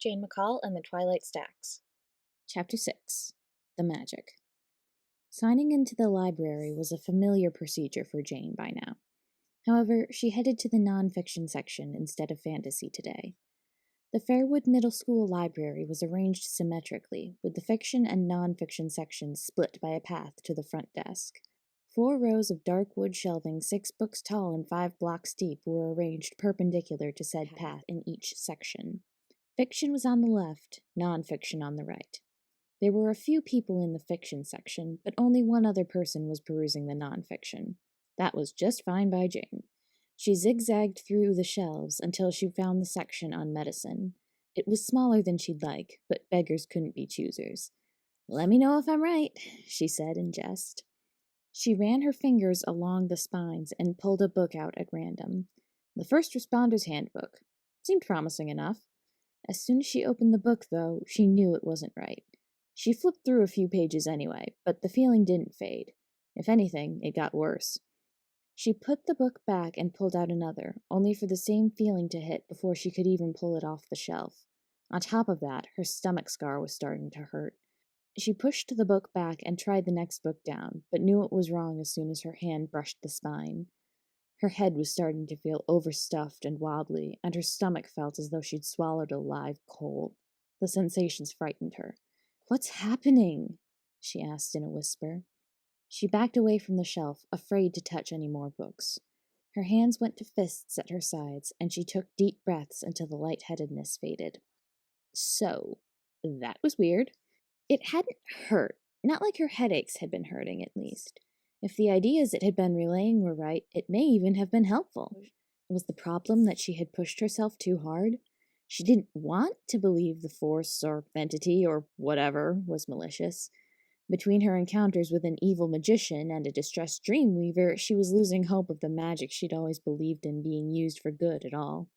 Jane McCall and the Twilight Stacks. Chapter 6. The Magic. Signing into the library was a familiar procedure for Jane by now. However, she headed to the nonfiction section instead of fantasy today. The Fairwood Middle School library was arranged symmetrically, with the fiction and nonfiction sections split by a path to the front desk. 4 rows of dark wood shelving 6 books tall and 5 blocks deep were arranged perpendicular to said path in each section. Fiction was on the left, nonfiction on the right. There were a few people in the fiction section, but only one other person was perusing the nonfiction. That was just fine by Jane. She zigzagged through the shelves until she found the section on medicine. It was smaller than she'd like, but beggars couldn't be choosers. "Let me know if I'm right," she said in jest. She ran her fingers along the spines and pulled a book out at random. The First Responder's Handbook. Seemed promising enough. As soon as she opened the book, though, she knew it wasn't right. She flipped through a few pages anyway, but the feeling didn't fade. If anything, it got worse. She put the book back and pulled out another, only for the same feeling to hit before she could even pull it off the shelf. On top of that, her stomach scar was starting to hurt. She pushed the book back and tried the next book down, but knew it was wrong as soon as her hand brushed the spine. Her head was starting to feel overstuffed and wobbly, and her stomach felt as though she'd swallowed a live coal. The sensations frightened her. "What's happening?" she asked in a whisper. She backed away from the shelf, afraid to touch any more books. Her hands went to fists at her sides, and she took deep breaths until the lightheadedness faded. So, that was weird. It hadn't hurt, not like her headaches had been hurting, at least. If the ideas it had been relaying were right, it may even have been helpful. Was the problem that she had pushed herself too hard? She didn't want to believe the force or entity or whatever was malicious. Between her encounters with an evil magician and a distressed dreamweaver, she was losing hope of the magic she'd always believed in being used for good at all.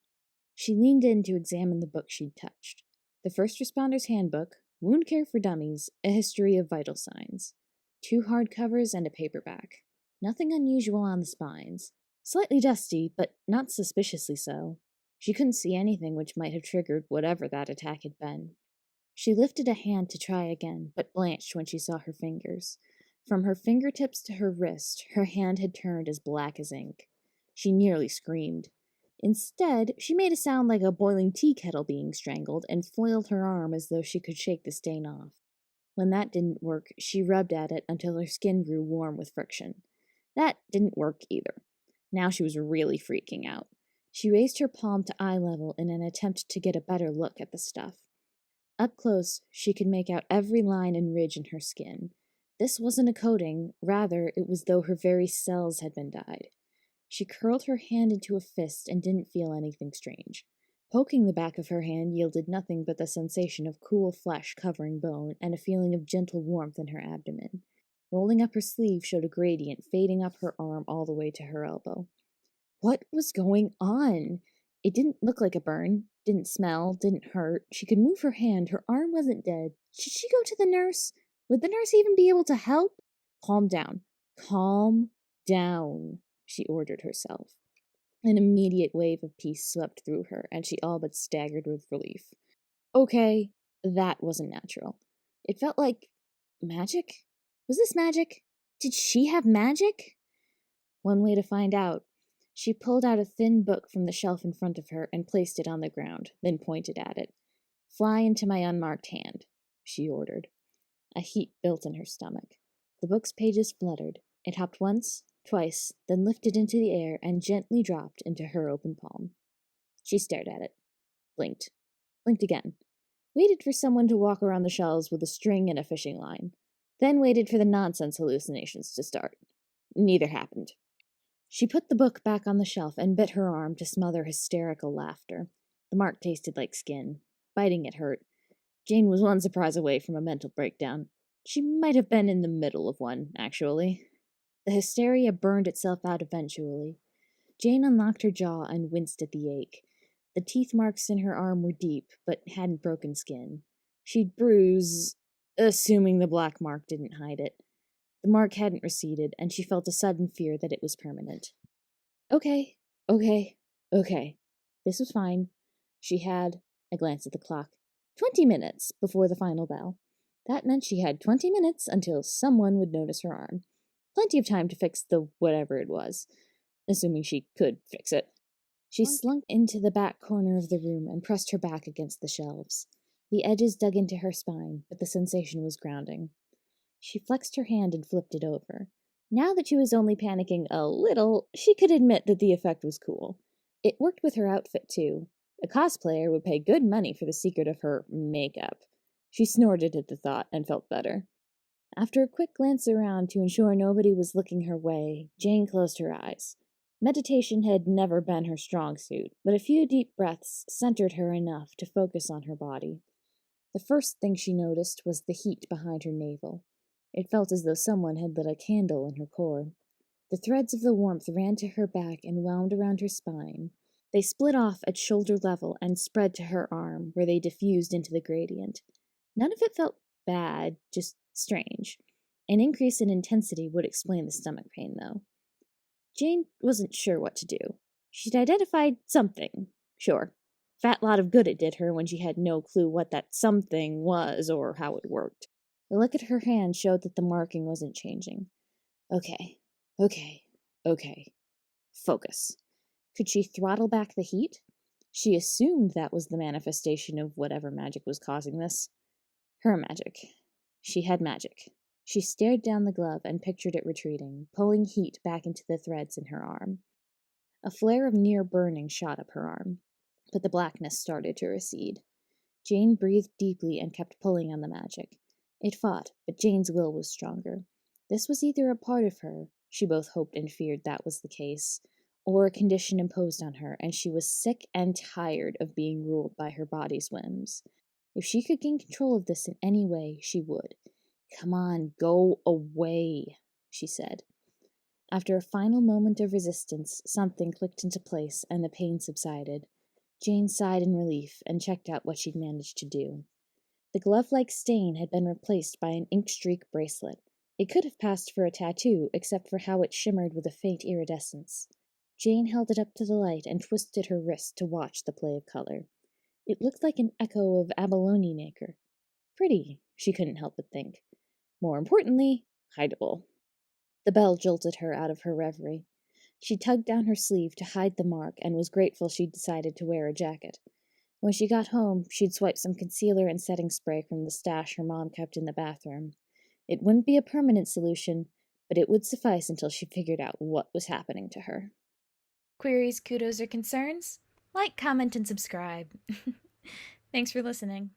She leaned in to examine the book she'd touched. The First Responder's Handbook, Wound Care for Dummies, A History of Vital Signs. 2 hardcovers and a paperback. Nothing unusual on the spines. Slightly dusty, but not suspiciously so. She couldn't see anything which might have triggered whatever that attack had been. She lifted a hand to try again, but blanched when she saw her fingers. From her fingertips to her wrist, her hand had turned as black as ink. She nearly screamed. Instead, she made a sound like a boiling tea kettle being strangled and flailed her arm as though she could shake the stain off. When that didn't work, she rubbed at it until her skin grew warm with friction. That didn't work either. Now she was really freaking out. She raised her palm to eye level in an attempt to get a better look at the stuff. Up close, she could make out every line and ridge in her skin. This wasn't a coating, rather it was though her very cells had been dyed. She curled her hand into a fist and didn't feel anything strange. Poking the back of her hand yielded nothing but the sensation of cool flesh covering bone and a feeling of gentle warmth in her abdomen. Rolling up her sleeve showed a gradient fading up her arm all the way to her elbow. What was going on? It didn't look like a burn, didn't smell, didn't hurt. She could move her hand, her arm wasn't dead. Should she go to the nurse? Would the nurse even be able to help? Calm down. Calm down, she ordered herself. An immediate wave of peace swept through her, and she all but staggered with relief. Okay, that wasn't natural. It felt like magic? Was this magic? Did she have magic? One way to find out. She pulled out a thin book from the shelf in front of her and placed it on the ground, then pointed at it. "Fly into my unmarked hand," she ordered. A heat built in her stomach. The book's pages fluttered. It hopped once, twice, then lifted into the air and gently dropped into her open palm. She stared at it. Blinked. Blinked again. Waited for someone to walk around the shelves with a string and a fishing line. Then waited for the nonsense hallucinations to start. Neither happened. She put the book back on the shelf and bit her arm to smother hysterical laughter. The mark tasted like skin. Biting it hurt. Jane was one surprise away from a mental breakdown. She might have been in the middle of one, actually. The hysteria burned itself out eventually. Jane unlocked her jaw and winced at the ache. The teeth marks in her arm were deep, but hadn't broken skin. She'd bruise, assuming the black mark didn't hide it. The mark hadn't receded, and she felt a sudden fear that it was permanent. Okay. This was fine. She had, I glanced at the clock, 20 minutes before the final bell. That meant she had 20 minutes until someone would notice her arm. Plenty of time to fix the whatever it was, assuming she could fix it. She slunk into the back corner of the room and pressed her back against the shelves. The edges dug into her spine, but the sensation was grounding. She flexed her hand and flipped it over. Now that she was only panicking a little, she could admit that the effect was cool. It worked with her outfit, too. A cosplayer would pay good money for the secret of her makeup. She snorted at the thought and felt better. After a quick glance around to ensure nobody was looking her way, Jane closed her eyes. Meditation had never been her strong suit, but a few deep breaths centered her enough to focus on her body. The first thing she noticed was the heat behind her navel. It felt as though someone had lit a candle in her core. The threads of the warmth ran to her back and wound around her spine. They split off at shoulder level and spread to her arm, where they diffused into the gradient. None of it felt bad, just strange. An increase in intensity would explain the stomach pain, though. Jane wasn't sure what to do. She'd identified something. Sure. Fat lot of good it did her when she had no clue what that something was or how it worked. The look at her hand showed that the marking wasn't changing. Okay. Focus. Could she throttle back the heat? She assumed that was the manifestation of whatever magic was causing this. Her magic. She had magic. She stared down the glove and pictured it retreating, pulling heat back into the threads in her arm. A flare of near burning shot up her arm, but the blackness started to recede. Jane breathed deeply and kept pulling on the magic. It fought, but Jane's will was stronger. This was either a part of her, she both hoped and feared that was the case, or a condition imposed on her, and she was sick and tired of being ruled by her body's whims. If she could gain control of this in any way, she would. Come on, go away, she said. After a final moment of resistance, something clicked into place and the pain subsided. Jane sighed in relief and checked out what she'd managed to do. The glove-like stain had been replaced by an ink streak bracelet. It could have passed for a tattoo, except for how it shimmered with a faint iridescence. Jane held it up to the light and twisted her wrist to watch the play of color. It looked like an echo of abalone nacre. Pretty, she couldn't help but think. More importantly, hideable. The bell jolted her out of her reverie. She tugged down her sleeve to hide the mark and was grateful she'd decided to wear a jacket. When she got home, she'd swipe some concealer and setting spray from the stash her mom kept in the bathroom. It wouldn't be a permanent solution, but it would suffice until she figured out what was happening to her. Queries, kudos, or concerns? Like, comment, and subscribe. Thanks for listening.